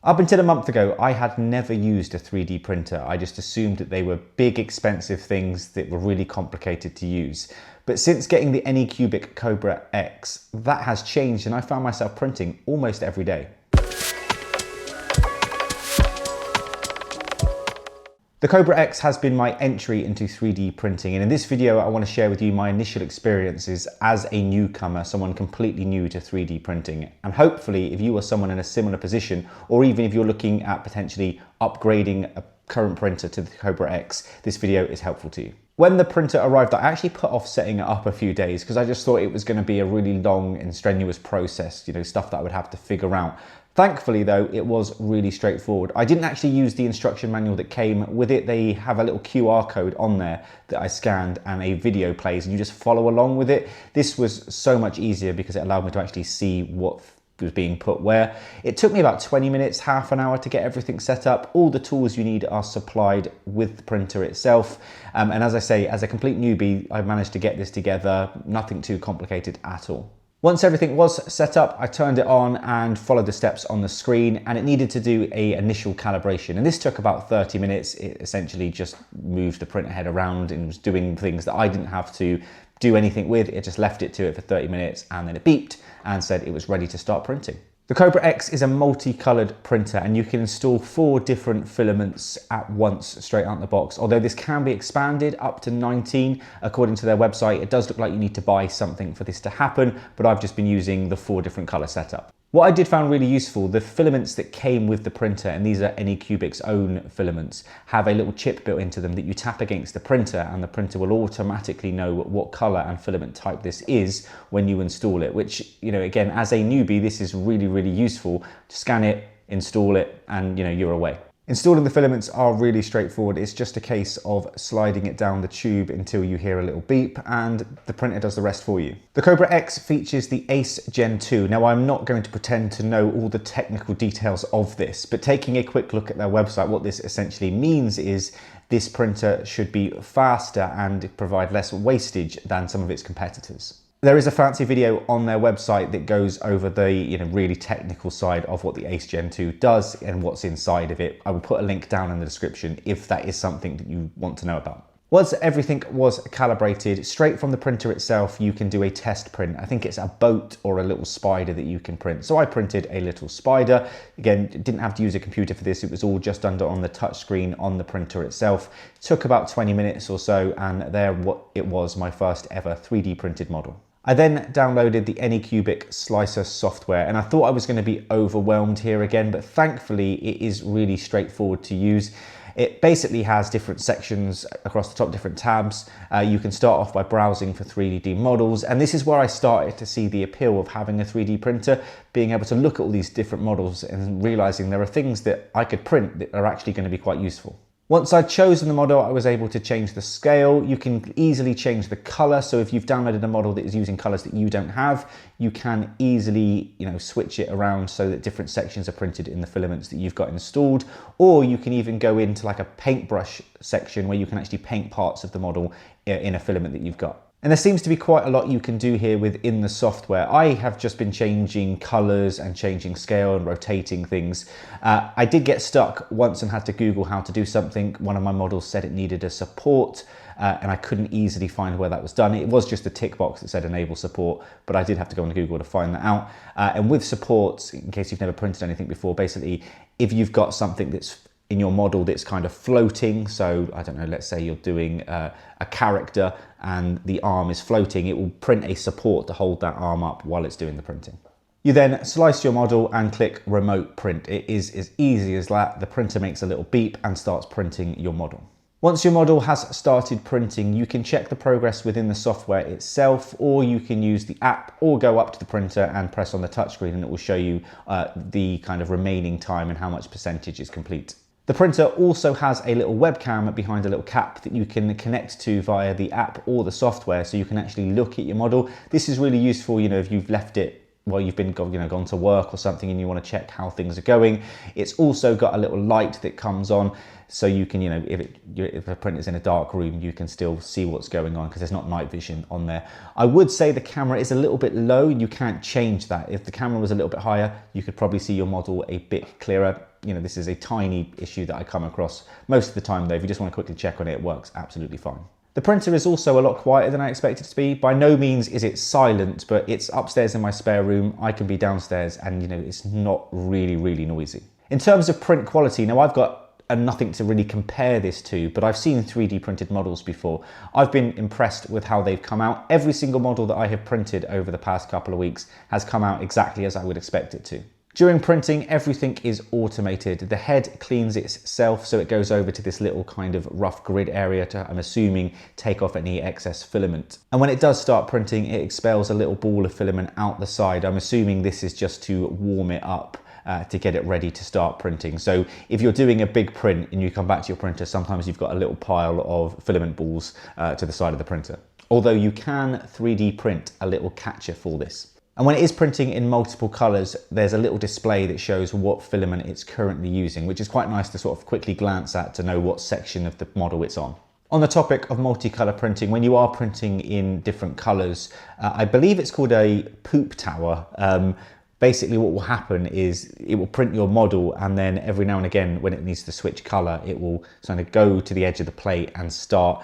Up until a month ago, I had never used a 3D printer. I just assumed that they were big, expensive things that were really complicated to use. But since getting the Anycubic Kobra X, that has changed and I found myself printing almost every day. The Kobra X has been my entry into 3D printing, and in this video I want to share with you my initial experiences as a newcomer, someone completely new to 3D printing. And hopefully if you are someone in a similar position, or even if you're looking at potentially upgrading a current printer to the Kobra X, this video is helpful to you. When the printer arrived, I actually put off setting it up a few days because I just thought it was going to be a really long and strenuous process, stuff that I would have to figure out. Thankfully though, it was really straightforward. I didn't actually use the instruction manual that came with it. They have a little QR code on there that I scanned and a video plays and you just follow along with it. This was so much easier because it allowed me to actually see what was being put where. It took me about 20 minutes, half an hour to get everything set up. All the tools you need are supplied with the printer itself. And as I say, as a complete newbie, I managed to get this together, nothing too complicated at all. Once everything was set up, I turned it on and followed the steps on the screen, and it needed to do an initial calibration. And this took about 30 minutes. It essentially just moved the printer head around and was doing things that I didn't have to do anything with. It just left it to it for 30 minutes and then it beeped and said it was ready to start printing. The Kobra X is a multicolored printer and you can install 4 different filaments at once straight out of the box. Although this can be expanded up to 19 according to their website. It does look like you need to buy something for this to happen, but I've just been using the 4 different color setup. What I did find really useful, the filaments that came with the printer, and these are Anycubic's own filaments, have a little chip built into them that you tap against the printer and the printer will automatically know what color and filament type this is when you install it, which, again, as a newbie, this is really, really useful. Scan it, install it, and you're away. Installing the filaments are really straightforward. It's just a case of sliding it down the tube until you hear a little beep and the printer does the rest for you. The Kobra X features the ACE Gen 2. Now I'm not going to pretend to know all the technical details of this, but taking a quick look at their website, what this essentially means is this printer should be faster and provide less wastage than some of its competitors. There is a fancy video on their website that goes over the really technical side of what the ACE Gen 2 does and what's inside of it. I will put a link down in the description if that is something that you want to know about. Once everything was calibrated, straight from the printer itself, you can do a test print. I think it's a boat or a little spider that you can print. So I printed a little spider. Again, didn't have to use a computer for this. It was all just done on the touch screen on the printer itself. It took about 20 minutes or so, and there it was, my first ever 3D printed model. I then downloaded the Anycubic Slicer software and I thought I was going to be overwhelmed here again, but thankfully it is really straightforward to use. It basically has different sections across the top, different tabs. You can start off by browsing for 3D models, and this is where I started to see the appeal of having a 3D printer, being able to look at all these different models and realizing there are things that I could print that are actually going to be quite useful. Once I'd chosen the model, I was able to change the scale. You can easily change the color. So if you've downloaded a model that is using colors that you don't have, you can easily, switch it around so that different sections are printed in the filaments that you've got installed. Or you can even go into like a paintbrush section where you can actually paint parts of the model in a filament that you've got. And there seems to be quite a lot you can do here within the software. I have just been changing colors and changing scale and rotating things. I did get stuck once and had to Google how to do something. One of my models said it needed a support and I couldn't easily find where that was done. It was just a tick box that said enable support, but I did have to go on Google to find that out. And with supports, in case you've never printed anything before, basically, if you've got something that's in your model that's kind of floating, so I don't know, let's say you're doing a character and the arm is floating, it will print a support to hold that arm up while it's doing the printing. You then slice your model and click remote print. It is as easy as that. The printer makes a little beep and starts printing your model. Once your model has started printing, you can check the progress within the software itself, or you can use the app or go up to the printer and press on the touchscreen and it will show you the kind of remaining time and how much percentage is complete. The printer also has a little webcam behind a little cap that you can connect to via the app or the software, so you can actually look at your model. This is really useful, if you've left it while you've been gone to work or something and you want to check how things are going. It's also got a little light that comes on, so you can, if a printer's in a dark room, you can still see what's going on because there's not night vision on there. I would say the camera is a little bit low and you can't change that. If the camera was a little bit higher, you could probably see your model a bit clearer. This is a tiny issue that I come across most of the time though. If you just want to quickly check on it, it works absolutely fine. The printer is also a lot quieter than I expected it to be. By no means is it silent, but it's upstairs in my spare room. I can be downstairs and it's not really noisy. In terms of print quality, now I've got nothing to really compare this to, but I've seen 3D printed models before. I've been impressed with how they've come out. Every single model that I have printed over the past couple of weeks has come out exactly as I would expect it to. During printing, everything is automated. The head cleans itself, so it goes over to this little kind of rough grid area to, I'm assuming, take off any excess filament. And when it does start printing, it expels a little ball of filament out the side. I'm assuming this is just to warm it up to get it ready to start printing. So if you're doing a big print and you come back to your printer, sometimes you've got a little pile of filament balls to the side of the printer. Although you can 3D print a little catcher for this. And when it is printing in multiple colors, there's a little display that shows what filament it's currently using, which is quite nice to sort of quickly glance at to know what section of the model it's on. On the topic of multicolor printing, when you are printing in different colors, I believe it's called a poop tower. Basically what will happen is it will print your model, and then every now and again when it needs to switch color, it will kind of go to the edge of the plate and start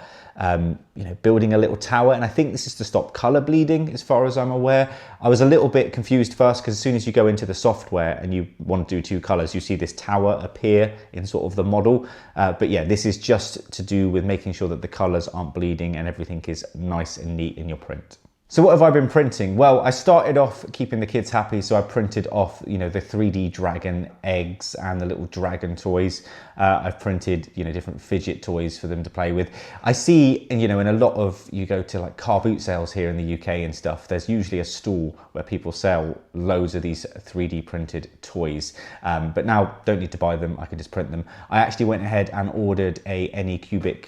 building a little tower. And I think this is to stop color bleeding as far as I'm aware. I was a little bit confused first because as soon as you go into the software and you want to do two colors, you see this tower appear in sort of the model. But yeah, this is just to do with making sure that the colors aren't bleeding and everything is nice and neat in your print. So what have I been printing? Well, I started off keeping the kids happy, so I printed off, the 3D dragon eggs and the little dragon toys. I've printed, different fidget toys for them to play with. I see, in a lot of, you go to like car boot sales here in the UK and stuff, there's usually a stall where people sell loads of these 3D printed toys. But now, don't need to buy them, I can just print them. I actually went ahead and ordered a Anycubic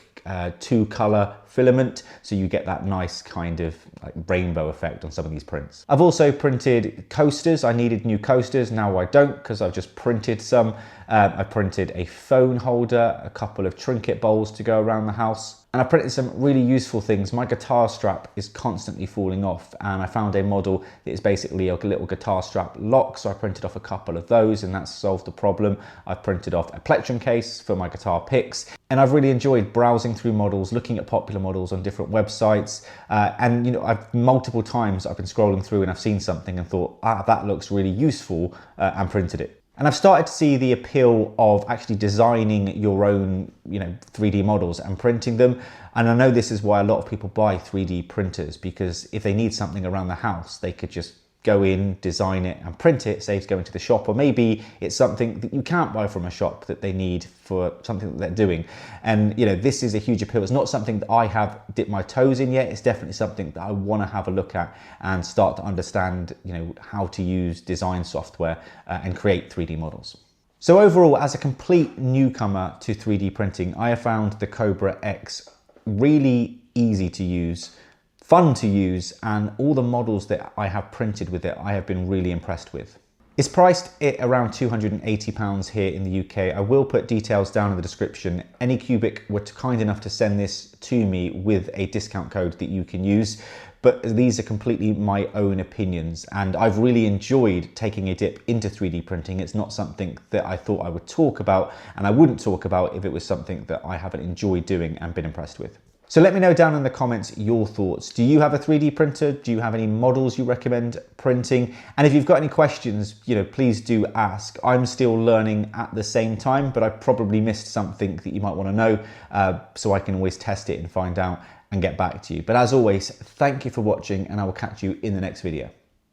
two-color filament, so you get that nice kind of like rainbow effect on some of these prints. I've also printed coasters. I needed new coasters, now I don't because I've just printed some. I printed a phone holder, a couple of trinket bowls to go around the house, and I printed some really useful things. My guitar strap is constantly falling off, and I found a model that is basically a little guitar strap lock, so I printed off a couple of those and that's solved the problem. I've printed off a plectrum case for my guitar picks, and I've really enjoyed browsing through models, looking at popular models on different websites, and I've multiple times I've been scrolling through and I've seen something and thought, that looks really useful, and printed it. And I've started to see the appeal of actually designing your own, 3D models and printing them. And I know this is why a lot of people buy 3D printers, because if they need something around the house, they could just go in, design it and print it, saves going to the shop. Or maybe it's something that you can't buy from a shop that they need for something that they're doing. And this is a huge appeal. It's not something that I have dipped my toes in yet. It's definitely something that I want to have a look at and start to understand, how to use design software and create 3D models. So overall, as a complete newcomer to 3D printing, I have found the Kobra X really easy to use, fun to use, and all the models that I have printed with it, I have been really impressed with. It's priced at around £280 here in the UK. I will put details down in the description. Anycubic were kind enough to send this to me with a discount code that you can use, but these are completely my own opinions, and I've really enjoyed taking a dip into 3D printing. It's not something that I thought I would talk about, and I wouldn't talk about if it was something that I haven't enjoyed doing and been impressed with. So let me know down in the comments your thoughts. Do you have a 3D printer? Do you have any models you recommend printing? And if you've got any questions, please do ask. I'm still learning at the same time, but I probably missed something that you might want to know, so I can always test it and find out and get back to you. But as always, thank you for watching, and I will catch you in the next video.